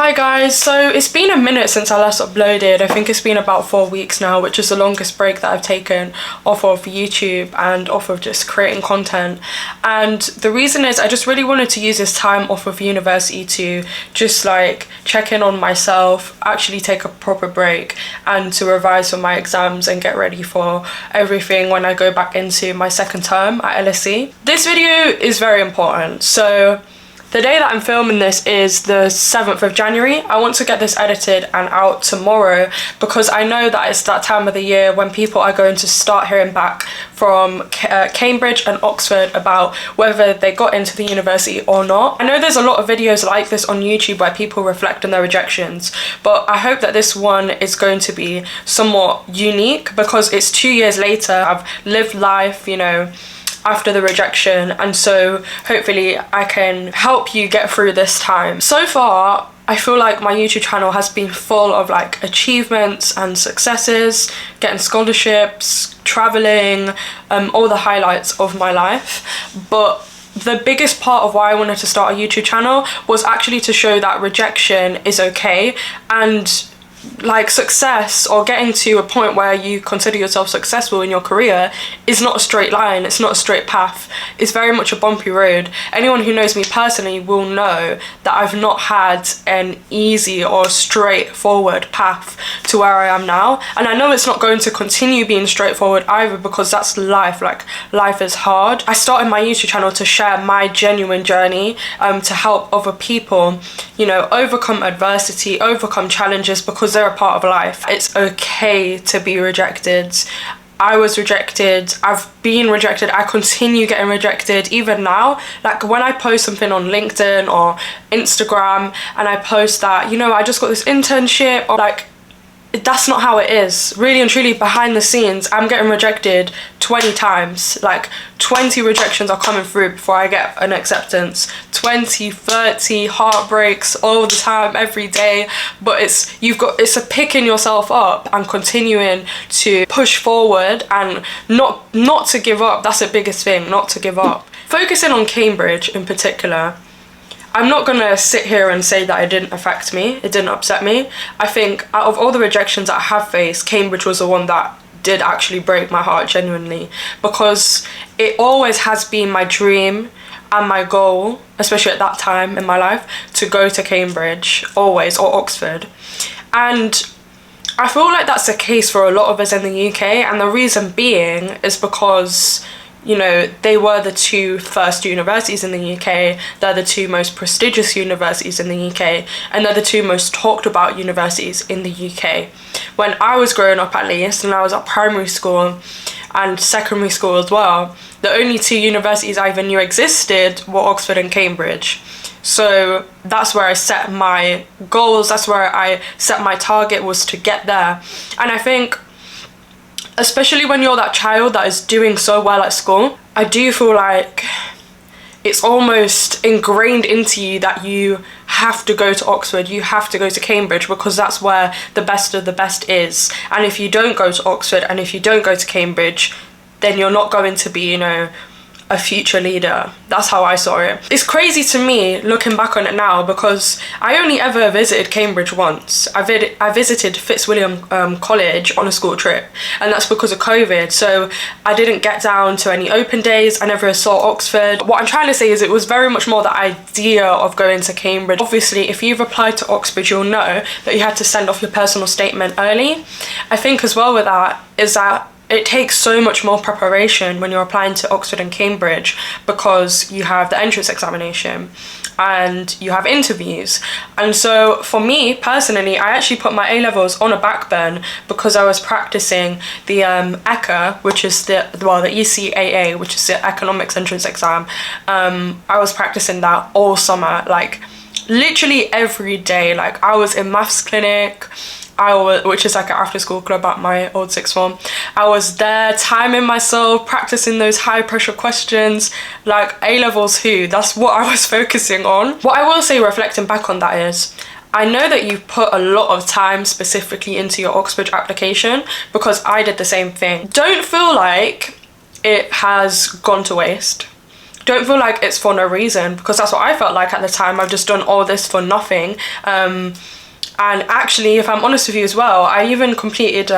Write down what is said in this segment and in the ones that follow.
Hi guys, so it's been a minute since I last uploaded. I think it's been about 4 weeks now, which is the longest break that I've taken off of YouTube and off of just creating content. And the reason is I just really wanted to use this time off of university to just like check in on myself, actually take a proper break and to revise for my exams and get ready for everything when I go back into my second term at LSE. This video is very important. So the day that I'm filming this is the 7th of January. I want to get this edited and out tomorrow because I know that it's that time of the year when people are going to start hearing back from Cambridge and Oxford about whether they got into the university or not. I know there's a lot of videos like this on YouTube where people reflect on their rejections, but I hope that this one is going to be somewhat unique because it's 2 years later. I've lived life, you know, after the rejection, and so hopefully I can help you get through this time. So far I feel like my YouTube channel has been full of like achievements and successes, getting scholarships, traveling, all the highlights of my life. But the biggest part of why I wanted to start a YouTube channel was actually to show that rejection is okay, and like success or getting to a point where you consider yourself successful in your career is not a straight line, it's not a straight path, it's very much a bumpy road. Anyone who knows me personally will know that I've not had an easy or straightforward path to where I am now, and I know it's not going to continue being straightforward either because that's life. Like, life is hard. I started my YouTube channel to share my genuine journey, to help other people, you know, overcome adversity, overcome challenges, because they're a part of life. It's okay to be rejected. I was rejected, I've been rejected, I continue getting rejected even now. Like when I post something on LinkedIn or Instagram and I post that, you know, I just got this internship, or like, that's not how it is. Really and truly, behind the scenes, I'm getting rejected 20 times. Like 20 rejections are coming through before I get an acceptance. 20, 30 heartbreaks all the time, every day. But it's a picking yourself up and continuing to push forward and not to give up. That's the biggest thing, not to give up. Focusing on Cambridge in particular, I'm not gonna sit here and say that it didn't affect me, it didn't upset me. I think out of all the rejections that I have faced, Cambridge was the one that did actually break my heart genuinely, because it always has been my dream and my goal, especially at that time in my life, to go to Cambridge, always, or Oxford. And I feel like that's the case for a lot of us in the UK, and the reason being is because, you know, they were the two first universities in the UK, they're the two most prestigious universities in the UK, and they're the two most talked about universities in the UK. When I was growing up, at least, and I was at primary school and secondary school as well, the only two universities I even knew existed were Oxford and Cambridge. So that's where I set my goals, that's where I set my target, was to get there. And I think, especially when you're that child that is doing so well at school, I do feel like it's almost ingrained into you that you have to go to Oxford, you have to go to Cambridge, because that's where the best of the best is. And if you don't go to Oxford and if you don't go to Cambridge, then you're not going to be, you know, a future leader. That's how I saw it. It's crazy to me looking back on it now, because I only ever visited Cambridge once. I visited Fitzwilliam College on a school trip, and that's because of COVID, so I didn't get down to any open days. I never saw Oxford. What I'm trying to say is it was very much more the idea of going to Cambridge. Obviously, if you've applied to Oxford, you'll know that you had to send off your personal statement early. I think as well with that is that it takes so much more preparation when you're applying to Oxford and Cambridge, because you have the entrance examination and you have interviews. And so for me personally, I actually put my A-levels on a back burn because I was practicing the ECAA, which is the ECAA, which is the economics entrance exam. I was practicing that all summer, like literally every day. Like I was in maths clinic, which is like an after school club at my old sixth form. I was there timing myself, practicing those high pressure questions, like A-levels who, that's what I was focusing on. What I will say reflecting back on that is, I know that you put a lot of time specifically into your Oxford application, because I did the same thing. Don't feel like it has gone to waste. don't feel like it's for no reason, because that's what I felt like at the time. I've just done all this for nothing. And actually, if I'm honest with you as well, I even completed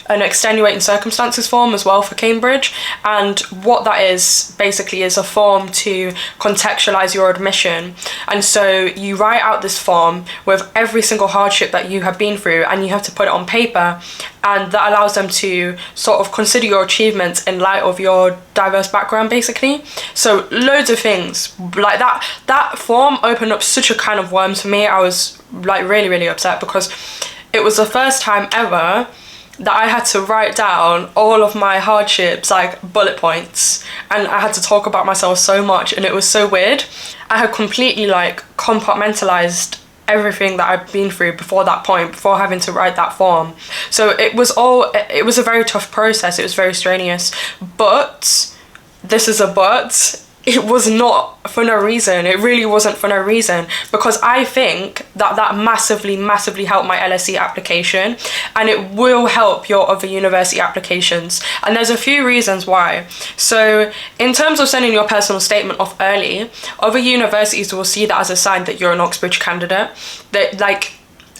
an extenuating circumstances form as well for Cambridge. And what that is basically is a form to contextualize your admission. And so you write out this form with every single hardship that you have been through, and you have to put it on paper. And that allows them to sort of consider your achievements in light of your diverse background, basically. So loads of things like that form opened up such a kind of worms for me. I was like really, really upset, because it was the first time ever that I had to write down all of my hardships, like bullet points, and I had to talk about myself so much, and it was so weird. I had completely like compartmentalized everything that I've been through before that point, before having to write that form. So it was a very tough process. It was very strenuous, but this is a but. It was not for no reason. It really wasn't for no reason, because I think that massively, massively helped my LSE application, and it will help your other university applications. And there's a few reasons why. So in terms of sending your personal statement off early, other universities will see that as a sign that you're an Oxbridge candidate. That, like,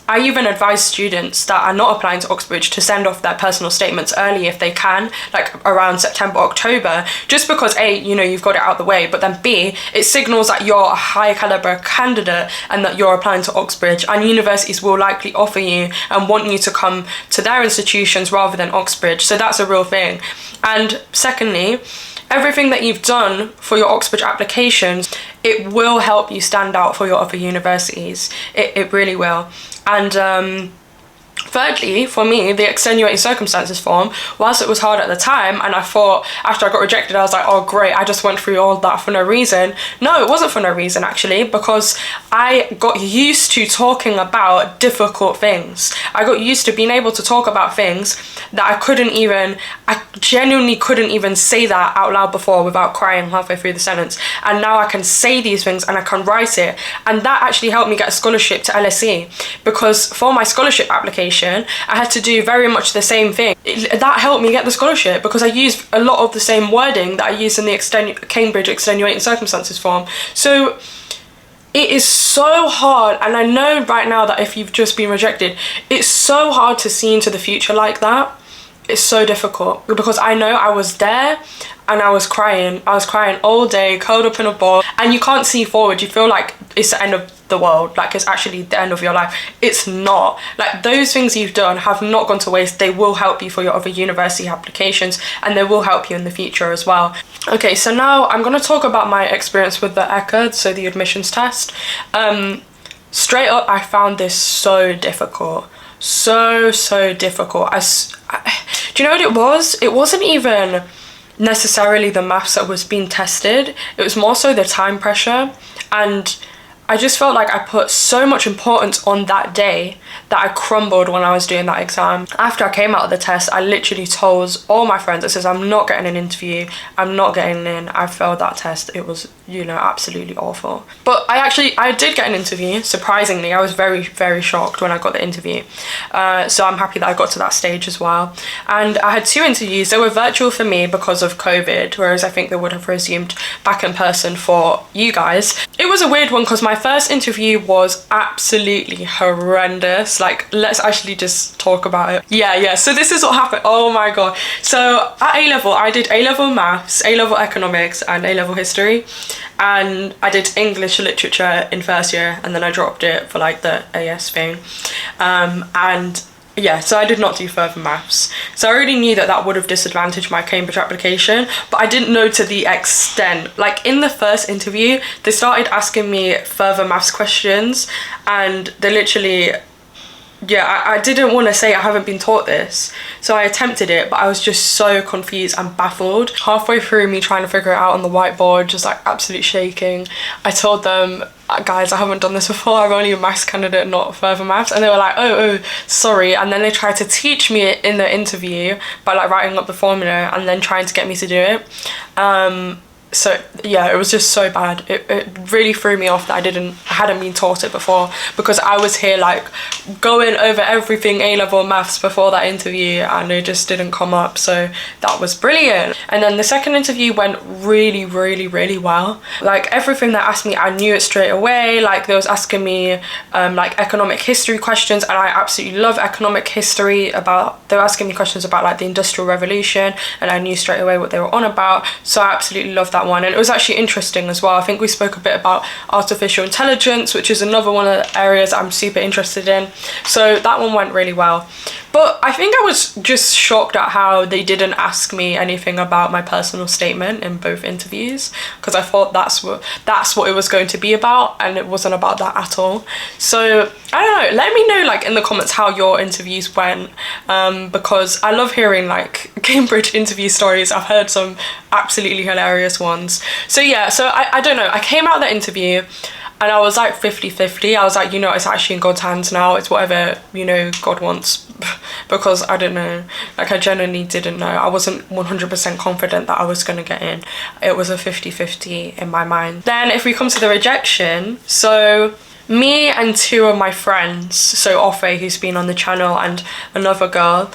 I even advise students that are not applying to Oxbridge to send off their personal statements early if they can, like around September, October, just because A, you know, you've got it out the way, but then B, it signals that you're a high caliber candidate and that you're applying to Oxbridge, and universities will likely offer you and want you to come to their institutions rather than Oxbridge. So that's a real thing. And secondly, everything that you've done for your Oxbridge applications, it will help you stand out for your other universities. It really will. And thirdly, for me, the extenuating circumstances form, whilst it was hard at the time, and I thought after I got rejected, I was like, oh great, I just went through all that for no reason. No, it wasn't for no reason, actually, because I got used to talking about difficult things. I got used to being able to talk about things that I genuinely couldn't even say that out loud before without crying halfway through the sentence. And now I can say these things and I can write it. And that actually helped me get a scholarship to LSE, because for my scholarship application, I had to do very much the same thing. That helped me get the scholarship, because I used a lot of the same wording that I used in the Cambridge extenuating circumstances form. So it is so hard, and I know right now that if you've just been rejected, it's so hard to see into the future like that. It's so difficult, because I know I was there and I was crying. I was crying all day, curled up in a ball, and you can't see forward. You feel like it's the end of the world, like it's actually the end of your life. It's not. Like, those things you've done have not gone to waste. They will help you for your other university applications, and they will help you in the future as well. Okay, so now I'm going to talk about my experience with the ECAA, so the admissions test. Straight up, I found this so difficult. So difficult. Do you know what it was? It wasn't even necessarily the maths that was being tested. It was more so the time pressure, and I just felt like I put so much importance on that day that I crumbled when I was doing that exam. After I came out of the test, I literally told all my friends, I said, I'm not getting an interview, I'm not getting in, I failed that test. It was, you know, absolutely awful. But I did get an interview, surprisingly. I was very shocked when I got the interview. So I'm happy that I got to that stage as well. And I had 2 interviews. They were virtual for me because of COVID, whereas I think they would have resumed back in person for you guys. It was a weird one, because my first interview was absolutely horrendous. Like, let's actually just talk about it. Yeah, so this is what happened. Oh my god. So at A-level, I did A-level maths, A-level economics, and A-level history, and I did English literature in first year, and then I dropped it for like the AS thing. And yeah, so I did not do further maths. So I already knew that would have disadvantaged my Cambridge application, but I didn't know to the extent. Like, in the first interview, they started asking me further maths questions, and they literally, yeah, I didn't want to say I haven't been taught this. So I attempted it, but I was just so confused and baffled. Halfway through me trying to figure it out on the whiteboard, just like absolute shaking, I told them, guys, I haven't done this before, I'm only a maths candidate, not further maths. And they were like, oh, sorry. And then they tried to teach me it in the interview by like writing up the formula and then trying to get me to do it. So yeah, it was just so bad. It really threw me off that I hadn't been taught it before, because I was here like going over everything A-level maths before that interview, and it just didn't come up. So that was brilliant. And then the second interview went really, really, really well. Like everything they asked me, I knew it straight away. Like they was asking me like economic history questions, and I absolutely love economic history. They were asking me questions about like the Industrial Revolution, and I knew straight away what they were on about. So I absolutely loved that one. And it was actually interesting as well. I think we spoke a bit about artificial intelligence, which is another one of the areas I'm super interested in. So that one went really well. But I think I was just shocked at how they didn't ask me anything about my personal statement in both interviews, because I thought that's what it was going to be about, and it wasn't about that at all. So I don't know, let me know like in the comments how your interviews went, because I love hearing like Cambridge interview stories. I've heard some absolutely hilarious ones. So yeah, so I don't know, I came out of the interview and I was like 50-50. I was like, you know, it's actually in God's hands now. It's whatever, you know, God wants. Because I don't know. Like, I genuinely didn't know. I wasn't 100% confident that I was going to get in. It was a 50-50 in my mind. Then if we come to the rejection, so me and two of my friends, so Ofe, who's been on the channel, and another girl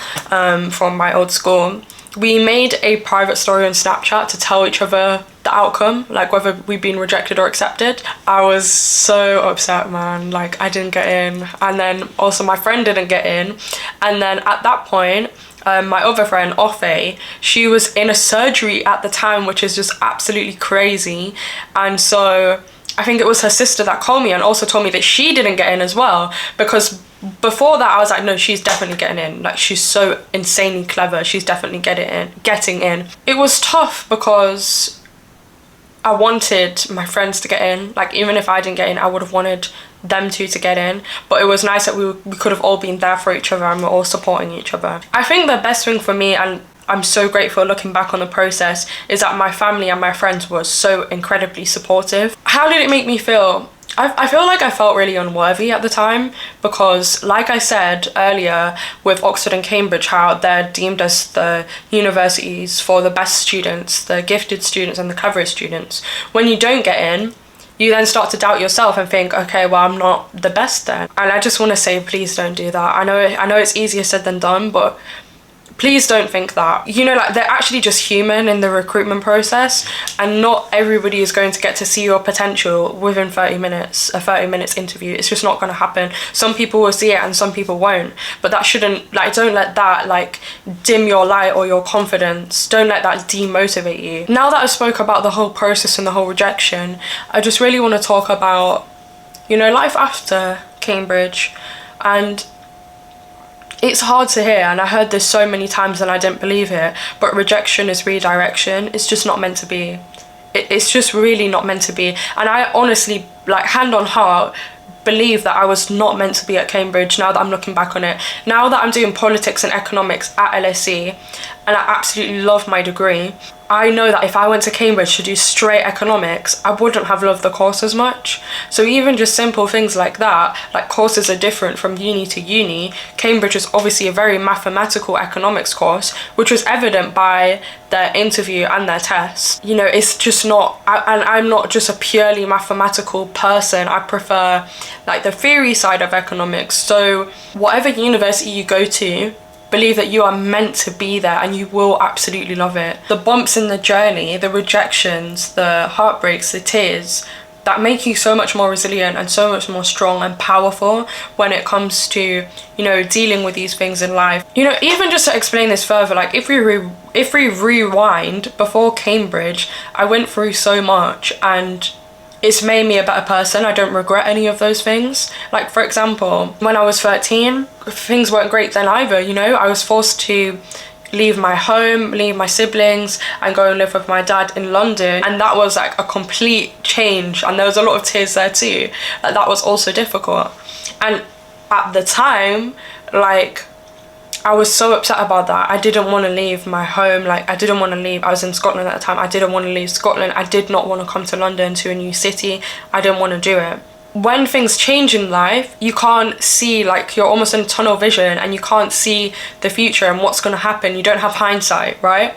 from my old school, we made a private story on Snapchat to tell each other the outcome, like whether we've been rejected or accepted. I was so upset, man. Like, I didn't get in, and then also my friend didn't get in. And then at that point, my other friend Ofe, she was in a surgery at the time, which is just absolutely crazy. And so I think it was her sister that called me and also told me that she didn't get in as well, because before that I was like, no, she's definitely getting in. Like, she's so insanely clever, she's definitely getting in. It was tough because I wanted my friends to get in. Like, even if I didn't get in, I would have wanted them two to get in. But it was nice that we could have all been there for each other and we're all supporting each other. I think the best thing for me, and I'm so grateful looking back on the process, is that my family and my friends were so incredibly supportive. How did it make me feel? I feel like I felt really unworthy at the time, because like I said earlier with Oxford and Cambridge, how they're deemed as the universities for the best students, the gifted students and the cleverest students. When you don't get in, you then start to doubt yourself and think, okay, well, I'm not the best then. And I just want to say, please don't do that. I know it's easier said than done, but please don't think that. You know, like, they're actually just human in the recruitment process, and not everybody is going to get to see your potential within 30 minutes, a 30 minutes interview. It's just not going to happen. Some people will see it and some people won't, but that shouldn't, like, don't let that like dim your light or your confidence. Don't let that demotivate you. Now that I spoke about the whole process and the whole rejection, I just really want to talk about, you know, life after Cambridge. And it's hard to hear, and I heard this so many times and I didn't believe it, but rejection is redirection. It's just not meant to be. It's just really not meant to be. And I honestly, like, hand on heart, believe that I was not meant to be at Cambridge now that I'm looking back on it. Now that I'm doing politics and economics at LSE, and I absolutely love my degree, I know that if I went to Cambridge to do straight economics, I wouldn't have loved the course as much. So even just simple things like that, like courses are different from uni to uni. Cambridge is obviously a very mathematical economics course, which was evident by their interview and their test. You know, it's just not, and I'm not just a purely mathematical person. I prefer like the theory side of economics. So whatever university you go to, believe that you are meant to be there and you will absolutely love it. The bumps in the journey, the rejections, the heartbreaks, the tears, that make you so much more resilient and so much more strong and powerful when it comes to, you know, dealing with these things in life. You know, even just to explain this further, like if we rewind, before Cambridge, I went through so much and it's made me a better person. I don't regret any of those things. Like, for example, when I was 13, things weren't great then either, you know. I was forced to leave my home, leave my siblings, and go and live with my dad in London. And that was like a complete change. And there was a lot of tears there too. Like, that was also difficult. And at the time, like, I was so upset about that. I didn't want to leave my home. Like, I didn't want to leave. I was in Scotland at the time. I didn't want to leave Scotland. I did not want to come to London, to a new city. I didn't want to do it. When things change in life, you can't see, like, you're almost in tunnel vision and you can't see the future and what's going to happen. You don't have hindsight, right?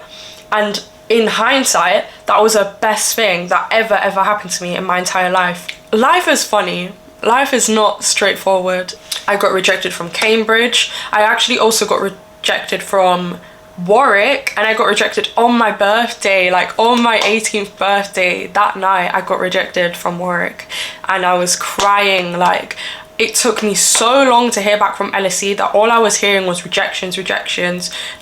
And in hindsight, that was the best thing that ever happened to me in my entire life. Life is funny. Life is not straightforward. I got rejected from Cambridge. I actually also got rejected from Warwick, and I got rejected on my birthday, like on my 18th birthday. That night I got rejected from Warwick, and I was crying. Like, it took me so long to hear back from LSE that all I was hearing was rejections,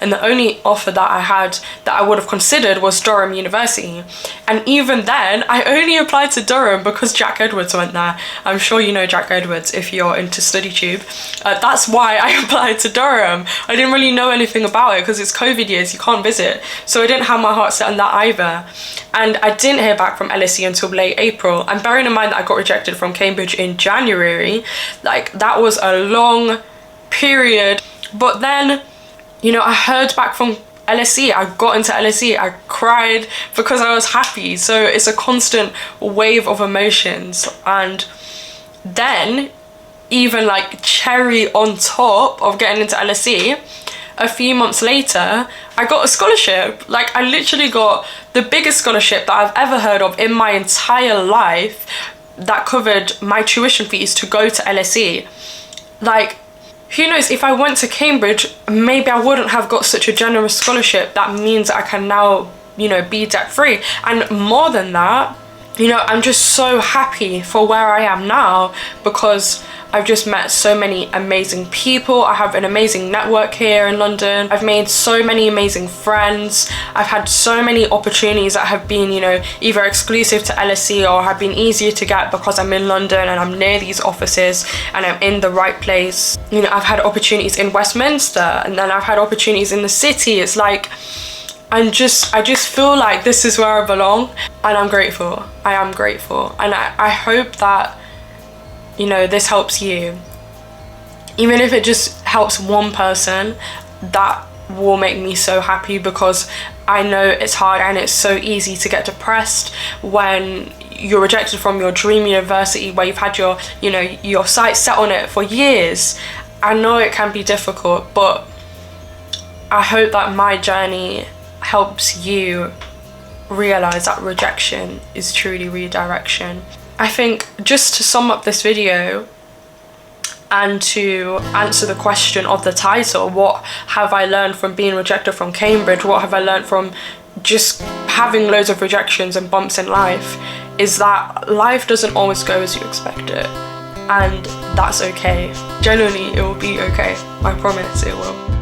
and the only offer that I had that I would have considered was Durham University. And even then, I only applied to Durham because Jack Edwards went there. I'm sure you know Jack Edwards if you're into StudyTube. That's why I applied to Durham. I didn't really know anything about it because it's COVID years, you can't visit. So I didn't have my heart set on that either. And I didn't hear back from LSE until late April. And bearing in mind that I got rejected from Cambridge in January, like, that was a long period. But then, you know, I heard back from LSE. I got into LSE. I cried because I was happy. So it's a constant wave of emotions. And then, even like cherry on top of getting into LSE, a few months later, I got a scholarship. Like, I literally got the biggest scholarship that I've ever heard of in my entire life that covered my tuition fees to go to LSE. Like, who knows, if I went to Cambridge, maybe I wouldn't have got such a generous scholarship. That means I can now, you know, be debt free. And more than that, you know, I'm just so happy for where I am now because I've just met so many amazing people. I have an amazing network here in London. I've made so many amazing friends. I've had so many opportunities that have been, you know, either exclusive to LSE or have been easier to get because I'm in London and I'm near these offices and I'm in the right place. You know, I've had opportunities in Westminster and then I've had opportunities in the city. It's like, I just feel like this is where I belong, and I'm grateful. I am grateful, and I hope that, you know, this helps you. Even if it just helps one person, that will make me so happy, because I know it's hard and it's so easy to get depressed when you're rejected from your dream university where you've had your, you know, your sights set on it for years. I know it can be difficult, but I hope that my journey helps you realize that rejection is truly redirection. I think, just to sum up this video and to answer the question of the title, what have I learned from being rejected from Cambridge, what have I learned from just having loads of rejections and bumps in life, is that life doesn't always go as you expect it, and that's okay. Generally, it will be okay. I promise it will.